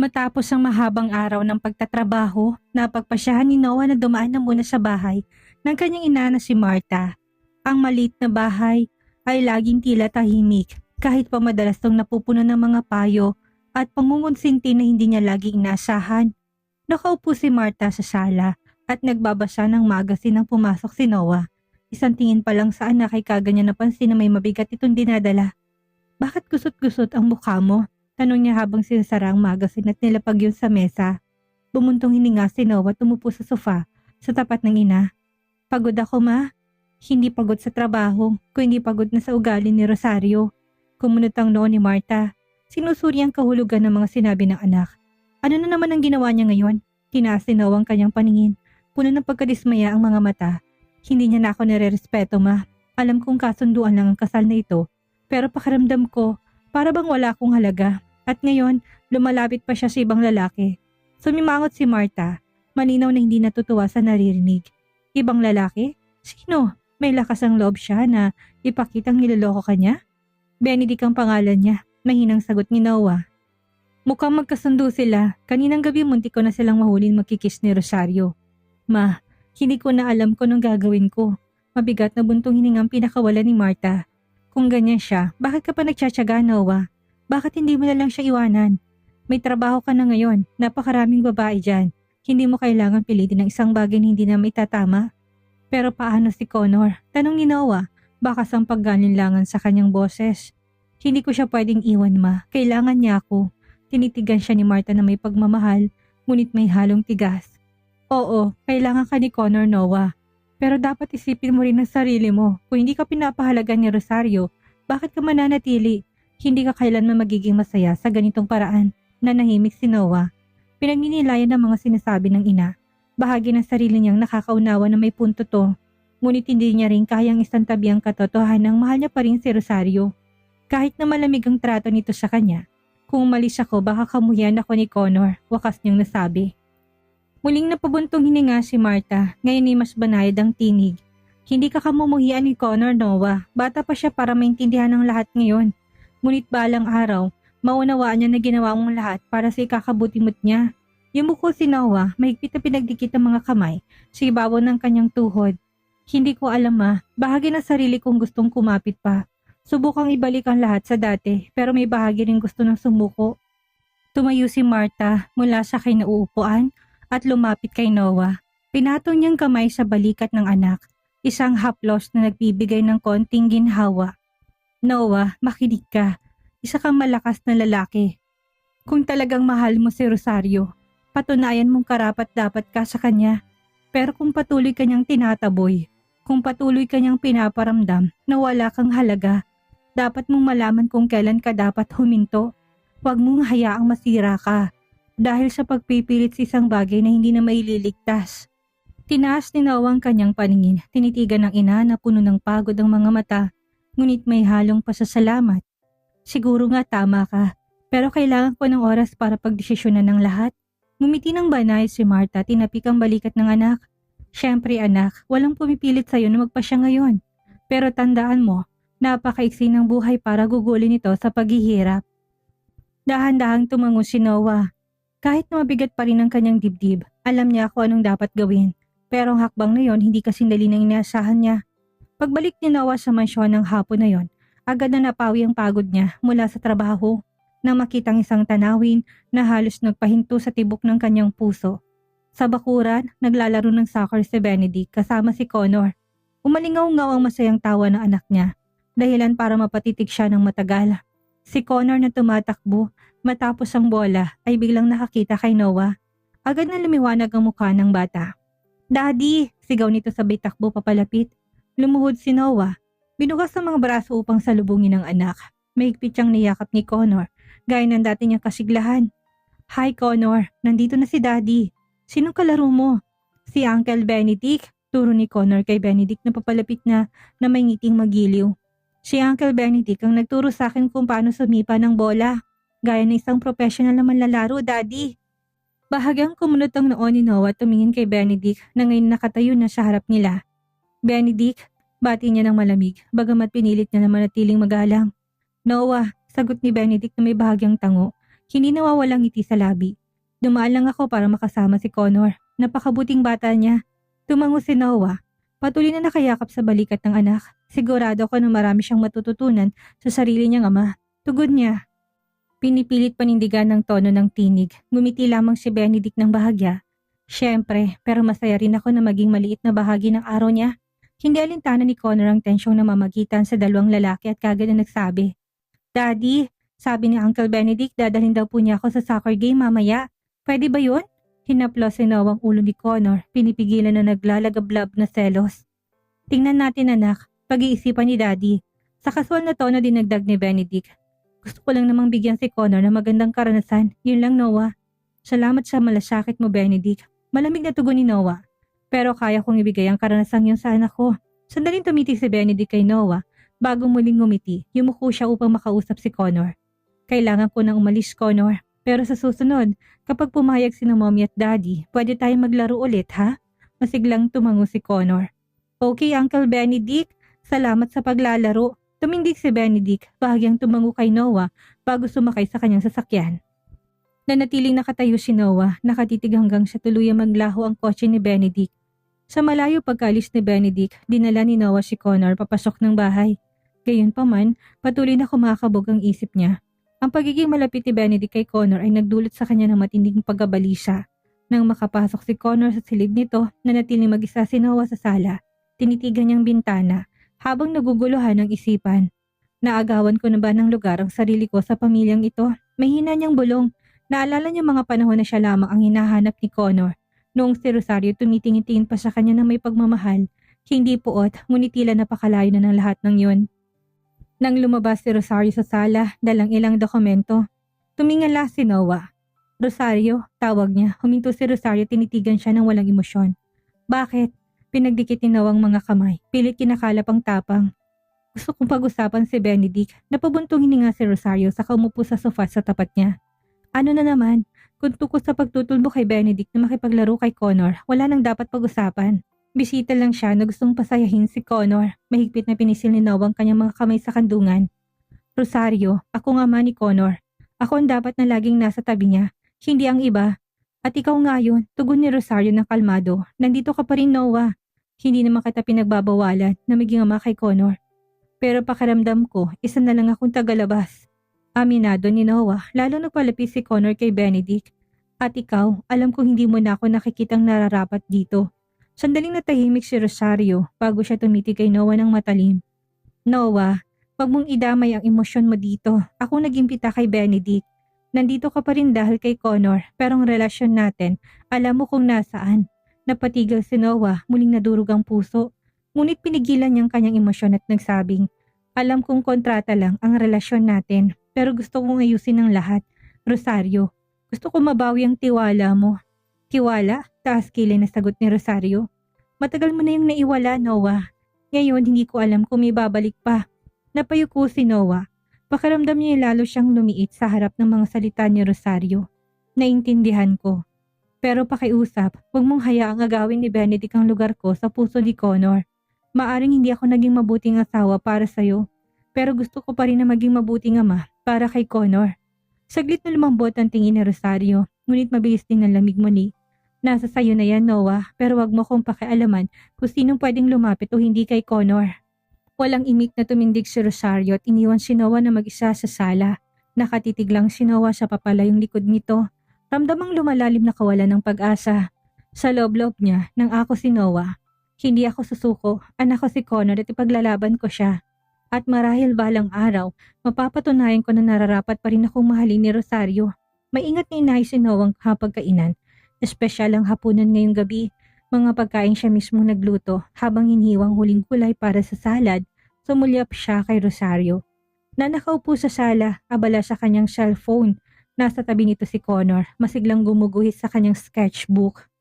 Matapos ang mahabang araw ng pagtatrabaho, napagpasyahan ni Noah na dumaan na muna sa bahay ng kanyang ina na si Martha. Ang maliit na bahay ay laging tila tahimik kahit pa madalas tong napupuno ng mga payo at pangungunsinti na hindi niya laging inaasahan. Nakaupo si Martha sa sala at nagbabasa ng magazine nang pumasok si Noah. Isang tingin pa lang sa anak ay kagad niya napansin na may mabigat itong dinadala. "Bakit gusot-gusot ang mukha mo?" Tanong niya habang sinasara ang magazine at nilapag yun sa mesa. Bumuntong hininga si Noah at umupo sa sofa sa tapat ng ina. "Pagod ako, ma." Hindi pagod sa trabaho, kundi pagod na sa ugali ni Rosario. Kumunot ang noo ni Martha. Sinusuri ang kahulugan ng mga sinabi ng anak. Ano na naman ang ginawa niya ngayon? Tinaas ni Noah ang kanyang paningin. Puno ng pagkadismaya ang mga mata. "Hindi niya na ako nire-respeto, ma. Alam kong kasunduan lang ang kasal na ito. Pero pakiramdam ko, para bang wala akong halaga. At ngayon, lumalapit pa siya sa ibang lalaki." Sumimangot si Martha. Malinaw na hindi natutuwa sa naririnig. "Ibang lalaki? Sino? May lakas ang loob siya na ipakitang niloloko ka niya?" "Benedict ang pangalan niya," mahinang sagot ni Noah. "Mukhang magkasundo sila. Kaninang gabi muntik ko na silang mahulin magkikiss ni Rosario." "Ma, hindi ko na alam kung anong gagawin ko." Mabigat na buntong hiningang pinakawala ni Martha. "Kung ganyan siya, bakit ka pa nagtsatsaga, Noah? Bakit hindi mo na lang siya iwanan? May trabaho ka na ngayon, napakaraming babae dyan. Hindi mo kailangan pilitin ng isang bagay na hindi na maitatama." "Pero paano si Connor?" Tanong ni Noah, baka sa paggalinlangan sa kanyang boses. "Hindi ko siya pwedeng iwan, ma. Kailangan niya ako." Tinitigan siya ni Martha na may pagmamahal, ngunit may halong tigas. "Oo, kailangan ka ni Connor, Noah. Pero dapat isipin mo rin ang sarili mo. Kung hindi ka pinapahalaga ni Rosario, bakit ka mananatili? Hindi ka kailanman magiging masaya sa ganitong paraan." Nanahimik si Noah. Pinagninilayan ng mga sinasabi ng ina. Bahagi ng sarili niyang nakakaunawa na may punto to. Ngunit hindi niya rin kayang isantabi ang katotohanan ng mahal niya pa rin si Rosario. Kahit na malamig ang trato nito sa kanya. "Kung umalis ako, baka kamuhian ako ni Connor," wakas niyang nasabi. Muling napabuntong hininga si Martha. Ngayon ay mas banayad ang tinig. "Hindi ka kamumuhian ni Connor, Noah. Bata pa siya para maintindihan ng lahat ngayon. Ngunit balang araw, maunawaan niya na ginawa mong lahat para sa ikakabutimot niya." Yumuko si Noah, mahigpit na pinagdikit ang mga kamay sa ibabaw ng kanyang tuhod. "Hindi ko alam, ma. Bahagi ng sarili kong gustong kumapit pa. Subukang ibalik ang lahat sa dati, pero may bahagi rin gusto ng sumuko." Tumayo si Martha mula sa kinauupuan at lumapit kay Noah. Pinatong niyang kamay sa balikat ng anak, isang haplos na nagbibigay ng konting ginhawa. "Noah, makinig ka. Isa kang malakas na lalaki. Kung talagang mahal mo si Rosario, patunayan mong karapat-dapat ka sa kanya. Pero kung patuloy kanyang tinataboy, kung patuloy kanyang pinaparamdam na wala kang halaga, dapat mong malaman kung kailan ka dapat huminto. Huwag mong hayaang masira ka dahil sa pagpipilit sa isang bagay na hindi na maililigtas." Tinaas ni Noah ang kanyang paningin. Tinitigan ng ina na puno ng pagod ang mga mata, ngunit may halong pasasalamat. "Siguro nga tama ka, pero kailangan ko ng oras para pagdesisyonan ng lahat." Ngumiti ng banay si Martha, tinapik ang balikat ng anak. "Siyempre anak, walang pumipilit sa'yo na magpasya ngayon. Pero tandaan mo, napakaiksi ng buhay para gugulin ito sa paghihirap." Dahan-dahang tumango si Noah. Kahit na mabigat pa rin ang kanyang dibdib, alam niya kung anong dapat gawin. Pero ang hakbang na yon hindi kasindali ng inaasahan niya. Pagbalik ni Noah sa mansyon ng hapon na yon, agad na napawi ang pagod niya mula sa trabaho. Nang makitang isang tanawin na halos nagpahinto sa tibok ng kanyang puso. Sa bakuran, naglalaro ng soccer si Benedict kasama si Connor. Umalingaw-ngaw ang masayang tawa ng anak niya, dahilan para mapatitig siya ng matagal. Si Connor na tumatakbo matapos ang bola ay biglang nakakita kay Noah. Agad na lumiwanag ang mukha ng bata. "Daddy!" Sigaw nito sabay takbo papalapit. Lumuhod si Noah. Binukas ang mga braso upang salubungin ang anak. Mahigpit siyang niyakap ni Connor, gaya ng dati niyang kasiglahan. "Hi Connor, nandito na si Daddy. Sinong kalaro mo?" "Si Uncle Benedict," turo ni Connor kay Benedict na papalapit na may ngiting magiliw. "Si Uncle Benedict ang nagturo sa akin kung paano sumipa ng bola. Gaya ng isang professional na manlalaro, Daddy." Bahagyang kumunot ang noo ni Noah at tumingin kay Benedict na ngayon nakatayo na sa harap nila. "Benedict," bati niya ng malamig, bagamat pinilit niya na manatiling magalang. "Noah," sagot ni Benedict na may bahagyang tango. Hindi nawawalang ngiti sa labi. Dumaan lang ako para makasama si Connor. Napakabuting bata niya. Tumango si Noah. Patuloy na nakayakap sa balikat ng anak. Sigurado ako na marami siyang matututunan sa sarili niyang ama. Tugon niya. Pinipilit panindigan ng tono ng tinig. Ngumiti lamang si Benedict ng bahagya. Siyempre, pero masaya rin ako na maging maliit na bahagi ng araw niya. Hindi alintana ni Connor ang tensyong namamagitan sa dalawang lalaki at kagad na nagsabi. Daddy, sabi ni Uncle Benedict, dadalhin daw po niya ako sa soccer game mamaya. Pwede ba yun? Hinaplos si Noah ang ulo ni Connor, pinipigilan na naglalagablab na selos. Tingnan natin anak, pag-iisipan ni Daddy. Sa kaswal na tono dinagdag ni Benedict. Gusto ko lang namang bigyan si Connor ng magandang karanasan. Yun lang Noah. Salamat sa malasakit mo Benedict. Malamig na tugon ni Noah. Pero kaya kong ibigay ang karanasan yun sa anak ko. Sandaling tumitig si Benedict kay Noah. Bago muling ngumiti, yumuko siya upang makausap si Connor. Kailangan ko nang umalis Connor. Pero sa susunod, kapag pumayag si na mommy at daddy, pwede tayong maglaro ulit ha? Masiglang tumango si Connor. Okay Uncle Benedict, salamat sa paglalaro. Tumindig si Benedict, bahagyang tumango kay Noah bago sumakay sa kanyang sasakyan. Nanatiling nakatayo si Noah, nakatitig hanggang sa tuluyang maglaho ang kotse ni Benedict. Sa malayo pagkalis ni Benedict, dinala ni Noah si Connor papasok ng bahay. Gayunpaman, patuloy na kumakabog ang isip niya. Ang pagiging malapit ni Benedict kay Connor ay nagdulot sa kanya ng matinding pagkabalisa. Nang makapasok si Connor sa silid nito, nanatiling mag-isa si Noah sa sala. Tinitigan niyang bintana habang naguguluhan ang isipan. Naagawan ko na ba ng lugar ang sarili ko sa pamilyang ito? Mahina niyang bulong. Naalala niya mga panahon na siya lamang ang hinahanap ni Connor. Noong si Rosario tumitingin pa sa kanya na may pagmamahal. Hindi puot, ngunit tila napakalayo na ng lahat ng yun. Nang lumabas si Rosario sa sala, dalang ilang dokumento. Tumingala si Noah. Rosario, tawag niya. Huminto si Rosario, tinitigan siya ng walang emosyon. Bakit? Pinagdikit ni Noah ang mga kamay. Pilit kinakalap ang tapang. Gusto kong pag-usapan si Benedict. Napabuntong hininga si Rosario sa umupo sa sofa sa tapat niya. Ano na naman? Kung tukos sa pagtutulbo kay Benedict na makipaglaro kay Connor, wala nang dapat pag-usapan. Bisita lang siya na gustong pasayahin si Connor. Mahigpit na pinisil ni Noah ang kanyang mga kamay sa kandungan. Rosario, ako nga man ni Connor. Ako ang dapat na laging nasa tabi niya, hindi ang iba. At ikaw nga yun, tugon ni Rosario ng kalmado. Nandito ka pa rin Noah. Hindi naman kita pinagbabawalan na maging ama kay Connor. Pero pakiramdam ko, isa na lang akong tagalabas. Aminado ni Noah, lalo nagpalapit si Connor kay Benedict. At ikaw, alam kong hindi mo na ako nakikitang nararapat dito. Sandaling natahimik si Rosario bago siya tumitig kay Noah ng matalim. Noah, wag mong idamay ang emosyon mo dito. Ako nagimpita kay Benedict. Nandito ka pa rin dahil kay Connor, pero ang relasyon natin, alam mo kung nasaan. Napatigil si Noah, muling nadurog ang puso. Ngunit pinigilan niyang kanyang emosyon at nagsabing, alam kong kontrata lang ang relasyon natin, pero gusto kong ayusin ang lahat. Rosario, gusto ko mabawi ang tiwala mo. Tiwala? Taas kilay na sagot ni Rosario. Matagal mo na yung naiwala, Noah. Ngayon, hindi ko alam kung may babalik pa. Napayuko si Noah. Pakiramdam niya lalo siyang lumiit sa harap ng mga salita ni Rosario. Naintindihan ko. Pero pakiusap, huwag mong hayaang agawin ni Benedict ang lugar ko sa puso ni Connor. Maaring hindi ako naging mabuting asawa para sa'yo, pero gusto ko pa rin na maging mabuting ama para kay Connor. Saglit na lumambot ang tingin ni Rosario, ngunit mabilis din ang lamig muli. Nasa sayo na yan Noah, pero wag mo kong pakialaman kung sinong pwedeng lumapit o hindi kay Connor. Walang imik na tumindig si Rosario at iniwan si Noah na mag-isa sa sala. Nakatitig lang si Noah sa papalayong likod nito. Ramdamang lumalalim na kawalan ng pag-asa. Sa loob-loob niya, nang ako si Noah. Hindi ako susuko, anak ko si Connor at ipaglalaban ko siya. At marahil balang araw, mapapatunayan ko na nararapat pa rin akong mahalin ni Rosario. Maingat ni inay si Noah ang hapagkainan. Espesyal ang hapunan ngayong gabi. Mga pagkain siya mismo nagluto habang hinihiwang huling kulay para sa salad. Sumulyap siya kay Rosario. Na nakaupo sa sala, abala sa kanyang cellphone. Nasa tabi nito si Connor, masiglang gumuguhit sa kanyang sketchbook.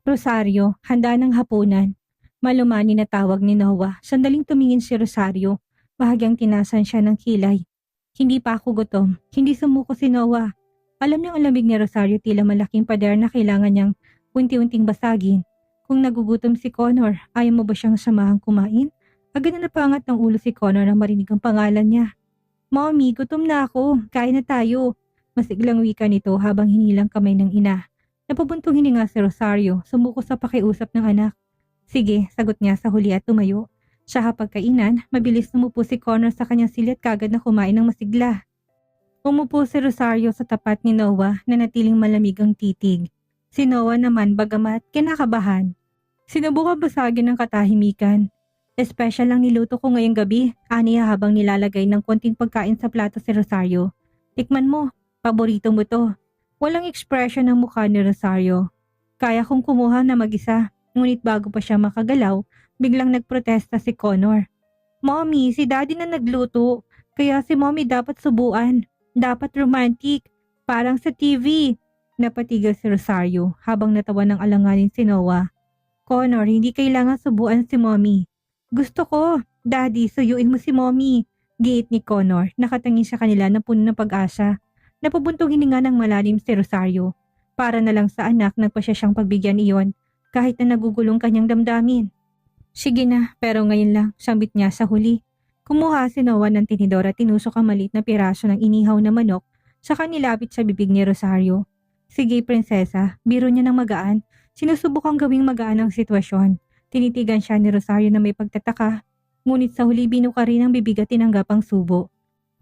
Rosario, handa ng hapunan. Malumani na tawag ni Noah. Sandaling tumingin si Rosario. Bahagyang tinasan siya ng kilay. Hindi pa ako gutom. Hindi sumuko si Noah. Alam niyang ang lamig ni Rosario tila malaking pader na kailangan niyang unti-unting basagin. Kung nagugutom si Connor, ayaw mo ba siyang samahang kumain? Agad na napangat ng ulo si Connor na marinig ang pangalan niya. Mommy, gutom na ako. Kain na tayo. Masiglang wika nito habang hinilang kamay ng ina. Napabuntong hininga si Rosario, sumuko sa pakiusap ng anak. Sige, sagot niya sa huli at tumayo. Sa hapagkainan, mabilis umupo si Connor sa kanyang silid kagad na kumain ng masigla. Umupo si Rosario sa tapat ni Noah na natiling malamig ang titig. Si Noah naman bagamat kinakabahan. Sinubukan basagin ng katahimikan. Espesyal lang niluto ko ngayong gabi, aniya habang nilalagay ng konting pagkain sa plato si Rosario. Tikman mo, paborito mo to. Walang ekspresyon ng mukha ni Rosario. Kaya kong kumuha na mag-isa, ngunit bago pa siya makagalaw, biglang nagprotesta si Connor. Mommy, si Daddy na nagluto, kaya si Mommy dapat subuan. Dapat romantic, parang sa TV. Napatigal si Rosario habang natawa ng alanganin si Noah. Connor, hindi kailangan subuan si Mommy. Gusto ko, Daddy, suyuin mo si Mommy. Giit ni Connor, nakatingin sa kanila na puno ng pag-asa. Napabuntong hininga ng malalim si Rosario. Para na lang sa anak nagpasya siyang pagbigyan iyon kahit na nagugulong kanyang damdamin. Sige na, pero ngayon lang, sambit niya sa huli. Kumuha si Noah ng tinidor at tinusok ang maliit na piraso ng inihaw na manok saka nilapit sa bibig ni Rosario. Sige prinsesa, biro niya ng magaan. Sinusubukang gawing magaan ang sitwasyon. Tinitigan siya ni Rosario na may pagtataka, ngunit sa huli binuka rin ang bibig at tinanggap ang subo.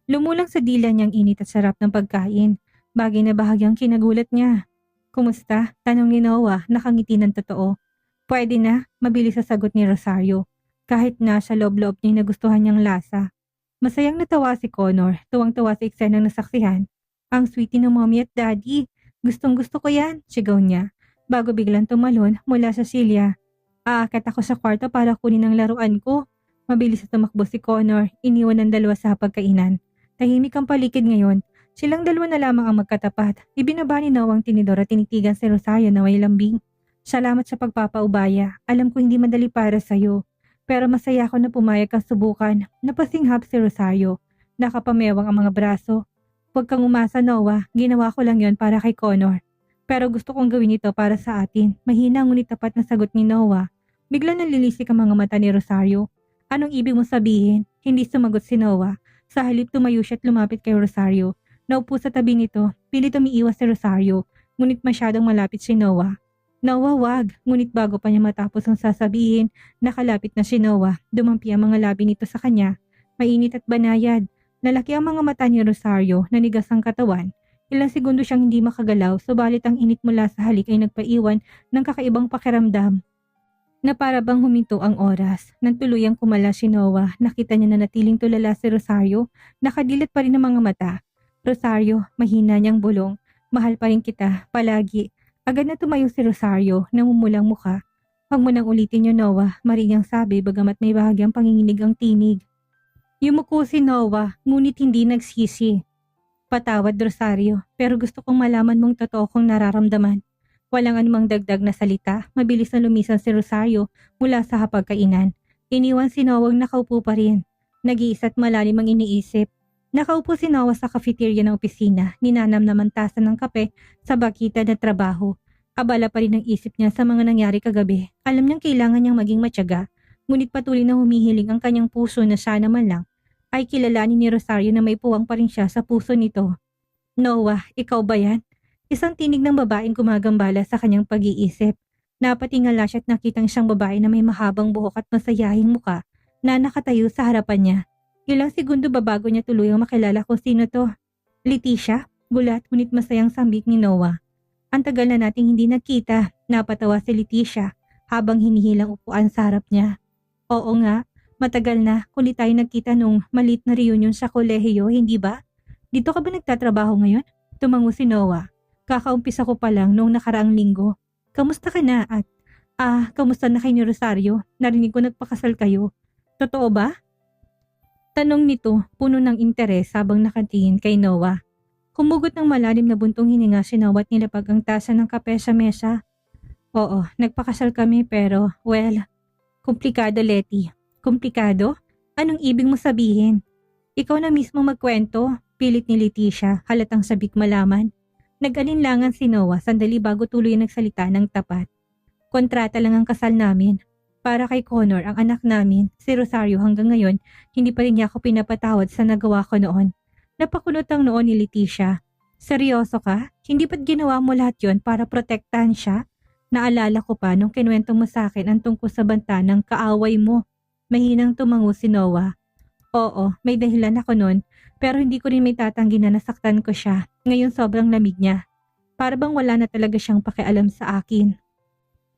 Lumulang sa dila niyang init at sarap ng pagkain, bagay na bahagyang kinagulat niya. Kumusta? Tanong ni Noah, nakangiti ng totoo. Pwede na, mabilis sa sagot ni Rosario. Kahit na sa loob-loob niya nagustuhan niyang lasa. Masayang natawa si Connor, tuwang-tawa sa eksenang nasaksihan. Ang sweetie ng mommy at daddy. Gustong gusto ko yan, sigaw niya. Bago biglang tumalon mula sa silya. Aakyat ako sa kwarto para kunin ang laruan ko. Mabilis na tumakbo si Connor, iniwan ng dalawa sa hapagkainan. Tahimik ang paligid ngayon. Silang dalawa na lamang ang magkatapat. Ibinaba ni Noah ang tinidor at tinitigan si Rosario na may lambing. Salamat sa pagpapaubaya. Alam ko hindi madali para sa'yo. Pero masaya ako na pumayag kang subukan. Napasinghap si Rosario. Nakapamewang ang mga braso. Huwag kang umasa, Noah. Ginawa ko lang yon para kay Connor. Pero gusto kong gawin ito para sa atin. Mahina ngunit tapat na sagot ni Noah. Bigla nalilisik ang mga mata ni Rosario. Anong ibig mong sabihin? Hindi sumagot si Noah. Sa halip tumayo siya at lumapit kay Rosario. Naupo sa tabi nito, pilit umiiwas si Rosario, ngunit masyadong malapit si Noah. Noah, wag! Ngunit bago pa niya matapos ang sasabihin, nakalapit na si Noah. Dumampi ang mga labi nito sa kanya. Mainit at banayad. Nalaki ang mga mata ni Rosario, nanigas ang katawan. Ilang segundo siyang hindi makagalaw, subalit ang init mula sa halik ay nagpaiwan ng kakaibang pakiramdam. Na para bang huminto ang oras. Nang tuluyang kumala si Noah, nakita niya na natiling tulala si Rosario, nakadilat pa rin ang mga mata. Rosario, mahina niyang bulong. Mahal pa rin kita, palagi. Agad na tumayo si Rosario, namumulang mukha. Huwag mo nang ulitin yun, Noah, marinyang sabi bagamat may bahagyang panginginig ang tinig. Yumuko si Noah, ngunit hindi nagsisi. Patawad, Rosario, pero gusto kong malaman mong totoo kong nararamdaman. Walang anumang dagdag na salita, mabilis na lumisan si Rosario mula sa hapagkainan. Iniwan si Noah nakaupo pa rin. Nag-iisa't malalim ang iniisip. Nakaupo si Noah sa cafeteria ng opisina, ninanam naman tasa ng kape sa bakita na trabaho. Abala pa rin ang isip niya sa mga nangyari kagabi. Alam niyang kailangan niyang maging matyaga, ngunit patuloy na humihiling ang kanyang puso na sana man lang ay kilalanin ni Rosario na may puwang pa rin siya sa puso nito. Noah, ikaw ba yan? Isang tinig ng babaeng gumagambala sa kanyang pag-iisip. Napatingala siya at nakitang siyang babae na may mahabang buhok at masayahing muka na nakatayo sa harapan niya. Ilang segundo ba bago niya tuluyang makilala kung sino to? Leticia? Gulat ngunit masayang sambit ni Noah. Ang tagal na nating hindi nagkita, napatawa si Leticia habang hinihilang upuan sa harap niya. Oo nga, matagal na kung di tayo nagkita nung maliit na reunion sa kolehiyo, hindi ba? Dito ka ba nagtatrabaho ngayon? Tumango si Noah. Kakaumpisa ko pa lang noong nakaraang linggo. Kamusta ka na at, kamusta na kay ni Rosario? Narinig ko nagpakasal kayo. Totoo ba? Tanong nito, puno ng interes habang nakatingin kay Noah. Humugot ng malalim na buntong hininga si Noah at nilapag ang tasa ng kape sa mesa. Oo, nagpakasal kami pero, well, komplikado, Leti. Komplikado? Anong ibig mo sabihin? Ikaw na mismo magkwento, pilit ni Leticia, halatang sabik malaman. Nag-alinlangan si Noah sandali bago tuloy nagsalita ng tapat. Kontrata lang ang kasal namin. Para kay Connor, ang anak namin, si Rosario hanggang ngayon, hindi pa rin niya ako pinapatawad sa nagawa ko noon. Napakunot ang noon ni Leticia. Seryoso ka? Hindi ba't ginawa mo lahat yon para protektahan siya? Naalala ko pa nung kinuwento mo sa akin ang tungkol sa banta ng kaaway mo. Mahinang tumango si Noah. Oo, may dahilan ako nun, pero hindi ko rin may tatanggi na nasaktan ko siya. Ngayon sobrang lamig niya. Para bang wala na talaga siyang pakialam sa akin.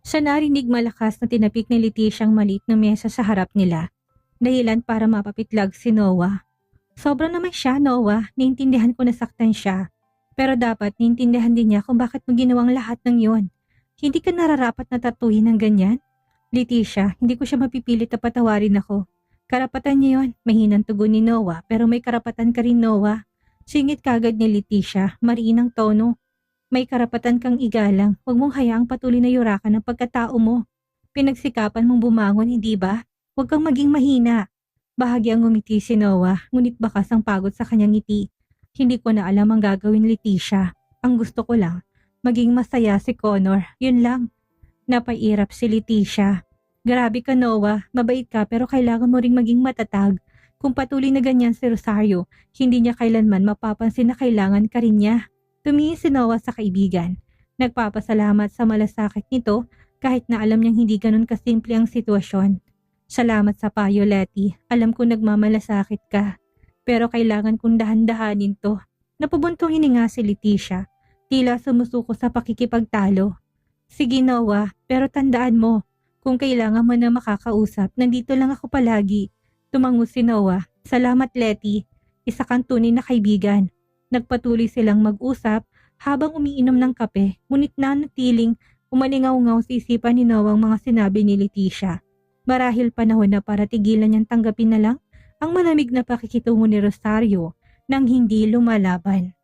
Siya narinig malakas na tinapik ni Leticia ang maliit na mesa sa harap nila. Dahilan para mapapitlag si Noah. Sobra naman siya, Noah. Naintindihan ko na saktan siya. Pero dapat naintindihan din niya kung bakit mo ginawang lahat ng yon. Hindi ka nararapat na tatuhin ng ganyan? Leticia, hindi ko siya mapipilit na patawarin ako. Karapatan niya yon, mahinang tugon ni Noah, pero may karapatan ka rin, Noah. Singit kagad ni Leticia, mariinang tono. May karapatan kang igalang, huwag mong hayaang patuloy na yurakan ang pagkatao mo. Pinagsikapan mong bumangon, hindi ba? Huwag kang maging mahina. Bahagyang ngumiti si Noah, ngunit bakas ang pagod sa kanyang ngiti. Hindi ko na alam ang gagawin, Leticia. Ang gusto ko lang, maging masaya si Connor, yun lang. Napairap si Leticia. Grabe ka, Noah, mabait ka pero kailangan mo ring maging matatag. Kung patuloy na ganyan si Rosario, hindi niya kailanman mapapansin na kailangan ka rin niya. Tumingin si Noah sa kaibigan. Nagpapasalamat sa malasakit nito kahit na alam niyang hindi ganun kasimple ang sitwasyon. Salamat sa payo, Letty. Alam ko nagmamalasakit ka. Pero kailangan kong dahan-dahanin to. Napubuntong hininga si Leticia. Tila sumusuko sa pakikipagtalo. Sige, Noah, pero tandaan mo, kung kailangan mo na makakausap, nandito lang ako palagi. Tumango si Noah. Salamat, Letty. Isa kang tunay na kaibigan. Nagpatuloy silang mag-usap habang umiinom ng kape, ngunit nanatiling umalingaw-ngaw sa isipan ni Noah ang mga sinabi ni Leticia. Marahil panahon na para tigilan niyang tanggapin na lang ang malamig na pakikitungo ni Rosario nang hindi lumalaban.